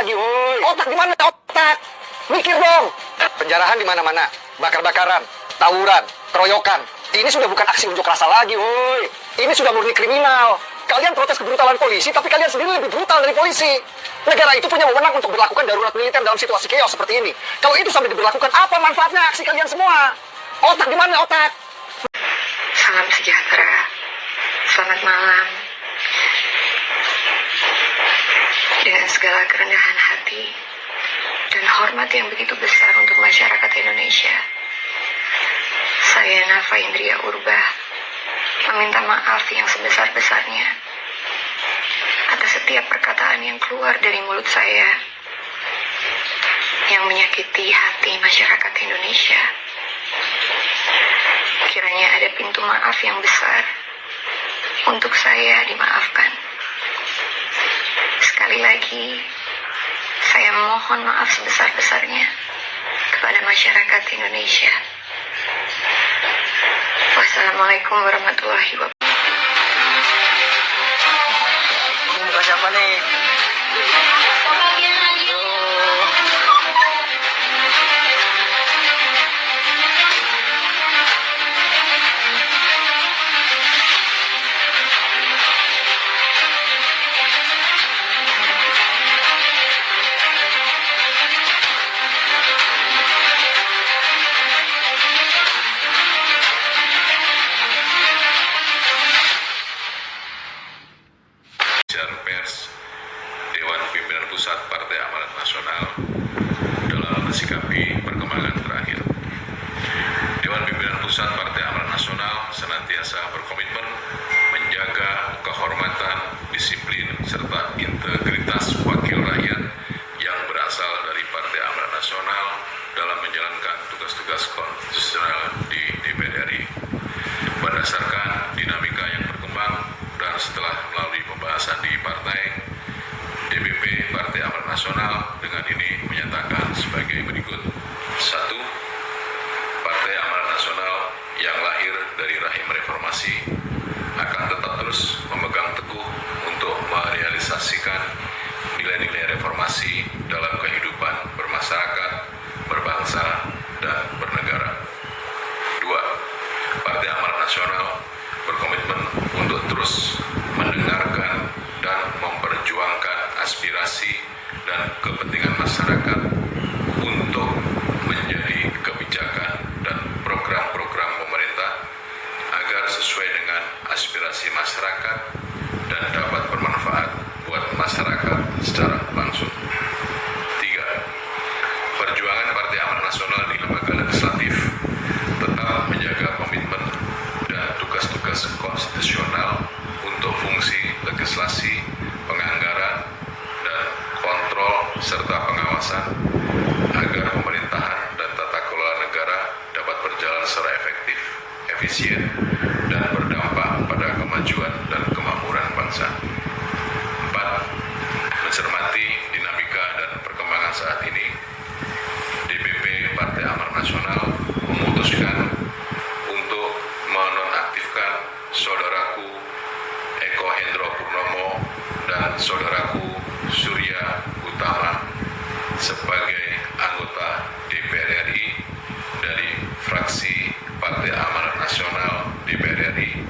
lagi, woi. Otak di mana otak? Mikir dong. Penjarahan di mana-mana, bakar-bakaran, tawuran, keroyokan. Ini sudah bukan aksi unjuk rasa lagi, woi. Ini sudah murni kriminal. Kalian protes kebrutalan polisi, tapi kalian sendiri lebih brutal dari polisi. Negara itu punya wewenang untuk berlakukan darurat militer dalam situasi chaos seperti ini. Kalau itu sampai diberlakukan, apa manfaatnya aksi kalian semua? Otak di mana otak? Salam sejahtera. Selamat malam. Dengan segala kerendahan hati dan hormat yang begitu besar untuk masyarakat Indonesia, saya Nafa Indria Urbah meminta maaf yang sebesar-besarnya atas setiap perkataan yang keluar dari mulut saya yang menyakiti hati masyarakat Indonesia. Kiranya ada pintu maaf yang besar untuk saya dimaafkan. Sekali lagi, saya mohon maaf sebesar-besarnya kepada masyarakat Indonesia. Wassalamualaikum warahmatullahi wabarakatuh. Ini muka siapa nih? Pers Dewan Pimpinan Pusat Partai Amanat Nasional dalam mensikapi perkembangan terakhir. Dewan Pimpinan Pusat Partai Amanat Nasional senantiasa berkomitmen menjaga kehormatan, disiplin, serta integritas wakil rakyat yang berasal dari Partai Amanat Nasional dalam menjalankan tugas-tugas konstitusional di DPR RI. Berdasarkan dinamika yang berkembang dan setelah melalui pembahasan di partai, DPP Partai Amanat Nasional dengan ini menyatakan sebagai berikut. 1. Partai Amanat Nasional yang lahir dari rahim reformasi akan tetap terus memegang teguh untuk merealisasikan nilai-nilai reformasi dalam kehidupan bermasyarakat, berbangsa, dan bernegara. 2. Partai Amanat Nasional berkomitmen untuk terus mendengarkan dan memperjuangkan aspirasi dan kepentingan masyarakat untuk menjadi kebijakan dan program-program pemerintah agar sesuai dengan aspirasi masyarakat dan dapat bermanfaat buat masyarakat secara langsung. 3. Perjuangan Partai Amanat Nasional di lembaga legislatif tetap menjaga komitmen dan tugas-tugas konstitusional untuk fungsi legislasi, penganggaran, dan kontrol serta pengawasan agar pemerintahan dan tata kelola negara dapat berjalan secara efektif, efisien, dan berdampak pada kemajuan dan kemakmuran bangsa. 4. Mencermati dinamika dan perkembangan saat ini, DPP Partai Amanat Nasional memutuskan untuk menonaktifkan saudaraku Eko Hendro Purnomo dan saudaraku Surya Utama sebagai anggota DPR RI dari fraksi Partai Amanat Nasional DPR RI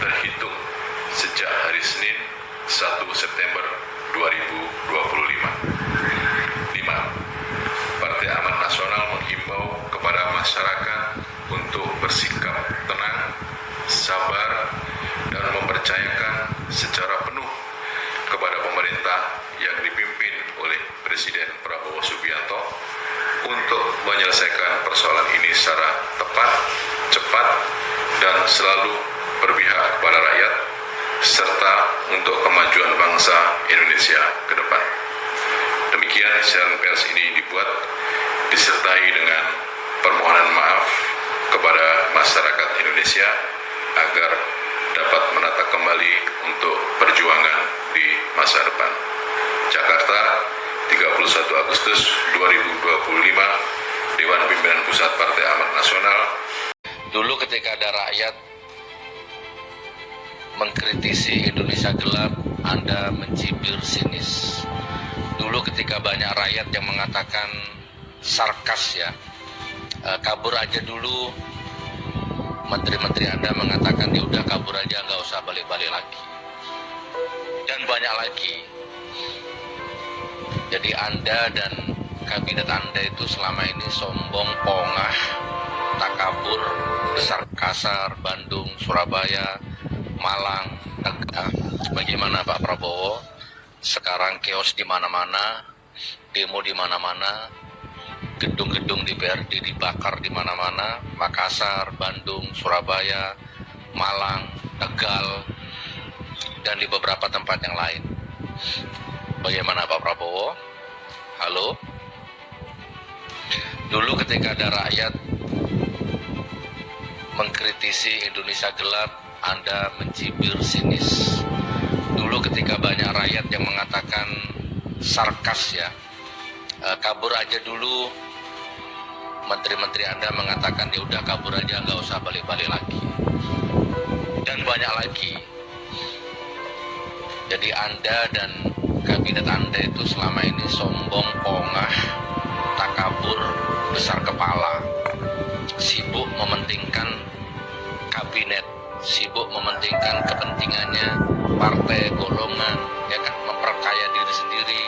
terhitung sejak hari Senin 1 September 2025. 5. Partai Amanat Nasional menghimbau kepada masyarakat untuk bersikap tenang, sabar, dan mempercayakan secara penuh kepada pemerintah yang dipimpin oleh Presiden Prabowo Subianto untuk menyelesaikan persoalan ini secara tepat, cepat, dan selalu berpihak kepada rakyat, serta untuk kemajuan bangsa Indonesia ke depan. Demikian siaran pers ini dibuat disertai dengan permohonan maaf kepada masyarakat Indonesia agar dapat menata kembali untuk perjuangan di masa depan. Jakarta, 31 Agustus 2025, Dewan Pimpinan Pusat Partai Amanat Nasional. Dulu ketika ada rakyat mengkritisi Indonesia gelap, Anda mencibir sinis. Dulu ketika banyak rakyat yang mengatakan sarkas ya, kabur aja dulu, menteri-menteri Anda mengatakan ya udah kabur aja, nggak usah balik-balik lagi. Dan banyak lagi. Jadi Anda dan kabinet Anda itu selama ini sombong, pongah, takabur, besar kasar, Bandung, Surabaya, Malang, Tegal. Bagaimana Pak Prabowo? Sekarang chaos di mana-mana, demo di mana-mana, gedung-gedung DPRD dibakar di mana-mana, Makassar, Bandung, Surabaya, Malang, Tegal, dan di beberapa tempat yang lain. Bagaimana Pak Prabowo? Halo? Dulu ketika ada rakyat mengkritisi Indonesia gelap, Anda mencibir sinis. Dulu ketika banyak rakyat yang mengatakan sarkas ya, kabur aja dulu, menteri-menteri Anda mengatakan ya udah kabur aja, nggak usah balik-balik lagi. Dan banyak lagi. Jadi Anda dan kabinet Anda itu selama ini sombong, pongah, takabur, besar kepala, sibuk mementingkan kabinet, sibuk mementingkan kepentingannya partai, golongan, ya kan, memperkaya diri sendiri.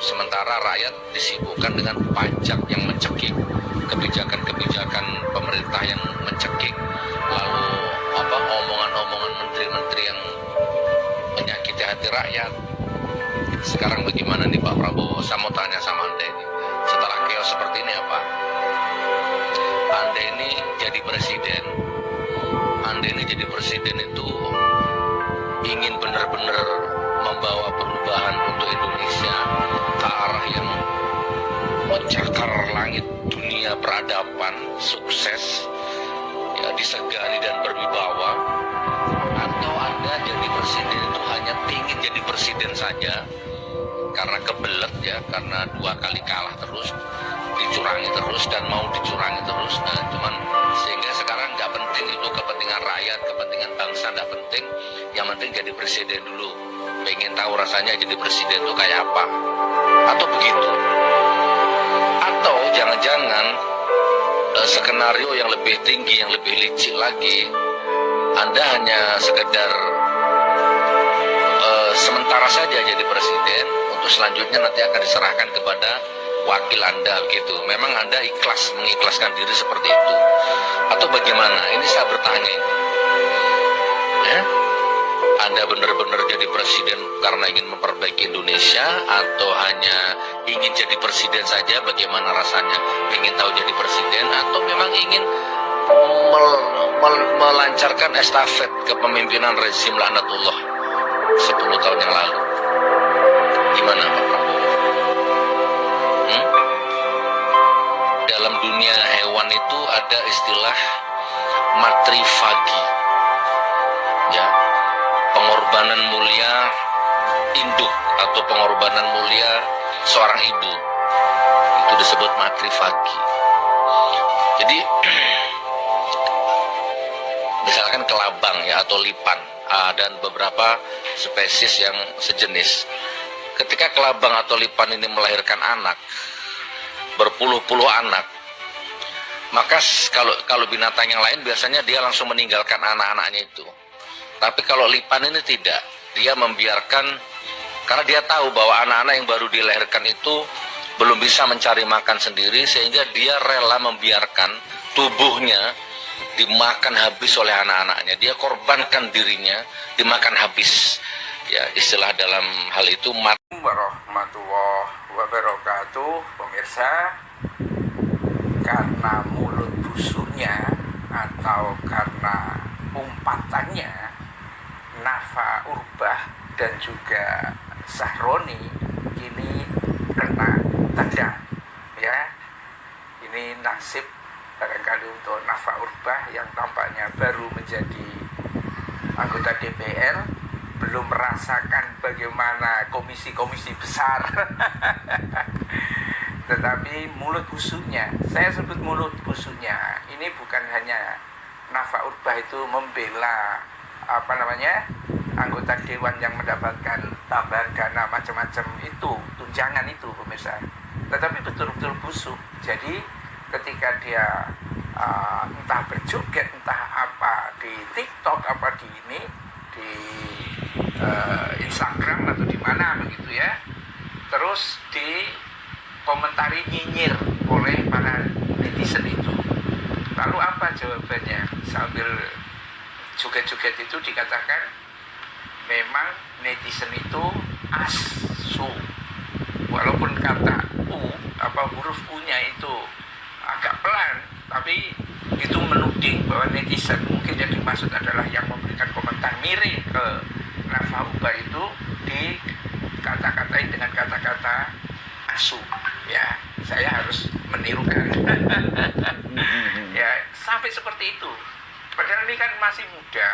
Sementara rakyat disibukkan dengan pajak yang mencekik, kebijakan-kebijakan pemerintah yang mencekik, lalu omongan-omongan menteri-menteri yang menyakiti hati rakyat. Sekarang bagaimana nih Pak Prabowo? Saya mau tanya sama Anda ini, setelah chaos seperti ini apa? Anda ini jadi presiden, itu ingin benar-benar membawa perubahan untuk Indonesia ke arah yang mencakar langit dunia peradaban, sukses, ya, disegani dan berwibawa, atau Anda jadi presiden itu hanya ingin jadi presiden saja karena kebelet ya, karena 2 kali kalah terus, dicurangi terus dan mau dicurangi terus, nah cuman sehingga sekarang nggak penting itu kepentingan rakyat, kepentingan bangsa nggak penting, yang penting jadi presiden dulu, pengen tahu rasanya jadi presiden itu kayak apa, atau begitu, atau jangan-jangan skenario yang lebih tinggi, yang lebih licik lagi, Anda hanya sekedar sementara saja jadi presiden, untuk selanjutnya nanti akan diserahkan kepada wakil Anda gitu. Memang Anda mengikhlaskan diri seperti itu, atau bagaimana? Ini saya bertanya ini. Ya? Anda benar-benar jadi presiden karena ingin memperbaiki Indonesia, atau hanya ingin jadi presiden saja? Bagaimana rasanya? Ingin tahu jadi presiden, atau memang ingin melancarkan estafet kepemimpinan rezim laknatullah 10 tahun yang lalu? Gimana Pak Prabowo? Dalam dunia hewan itu ada istilah matrifagi, ya, pengorbanan mulia induk atau pengorbanan mulia seorang ibu, itu disebut matrifagi. Jadi misalkan kelabang ya, atau lipan, dan beberapa spesies yang sejenis. Ketika kelabang atau lipan ini melahirkan anak, berpuluh-puluh anak, maka kalau binatang yang lain biasanya dia langsung meninggalkan anak-anaknya itu. Tapi kalau lipan ini tidak, dia membiarkan, karena dia tahu bahwa anak-anak yang baru dilahirkan itu belum bisa mencari makan sendiri, sehingga dia rela membiarkan tubuhnya dimakan habis oleh anak-anaknya. Dia korbankan dirinya dimakan habis. Ya, istilah dalam hal itu warahmatullahi wabarakatuh. Pemirsa, karena mulut busuknya atau karena umpatannya Nafa Urbah dan juga Sahroni ini kena tendang, ya. Ini nasib barangkali untuk Nafa Urbah yang tampaknya baru menjadi anggota DPR, belum merasakan bagaimana komisi-komisi besar. Tetapi mulut busuknya, saya sebut mulut busuknya, ini bukan hanya Nafa Urbah itu membela anggota anggota dewan yang mendapatkan tambahan dana macam-macam itu, tunjangan itu pemirsa. Tetapi betul-betul busuk. Jadi ketika dia entah berjoget, entah apa di TikTok, apa di ini, di Instagram atau di mana begitu ya, terus di komentari nyinyir oleh para netizen itu. Lalu apa jawabannya? Sambil joget-joget itu dikatakan memang netizen itu asu. Walaupun kata huruf U-nya itu agak pelan, tapi itu menuding bahwa netizen mungkin yang dimaksud adalah yang memberikan komentar miring ke Nafa Urbah itu dikata-katain dengan kata-kata asu. Ya, saya harus menirukan. Ya, sampai seperti itu. Padahal ini kan masih muda,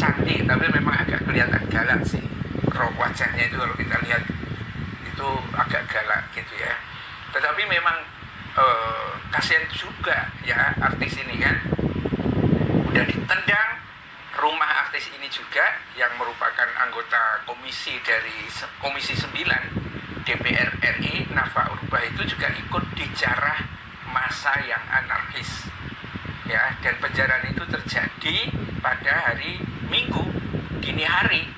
cantik, tapi memang agak kelihatan galak sih. Roh wajahnya itu kalau kita lihat itu agak galak gitu ya. Tetapi memang kasihan juga ya artis ini kan. Udah ditendang, rumah artis ini juga yang merupakan anggota komisi dari Komisi 9 DPR RI, Nafa Urbah itu juga ikut dijarah massa yang anarkis. Ya, dan penjarahan itu terjadi pada hari Minggu dini hari.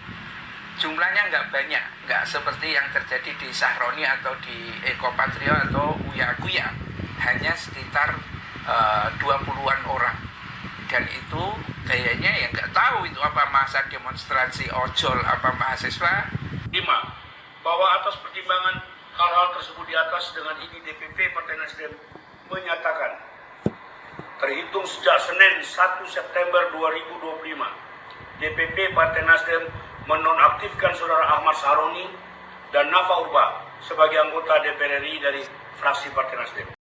Jumlahnya nggak banyak, nggak seperti yang terjadi di Sahroni atau di Eko Patrio atau Uya Kuya, hanya sekitar 20-an orang. Dan itu kayaknya ya nggak tahu itu apa masa demonstrasi ojol apa mahasiswa. 5. Bahwa atas pertimbangan hal-hal tersebut di atas, dengan ini DPP Partai Nasdem menyatakan terhitung sejak Senin 1 September 2025 DPP Partai Nasdem menonaktifkan Saudara Ahmad Sahroni dan Nafa Urbah sebagai anggota DPR RI dari fraksi Partai Nasdem.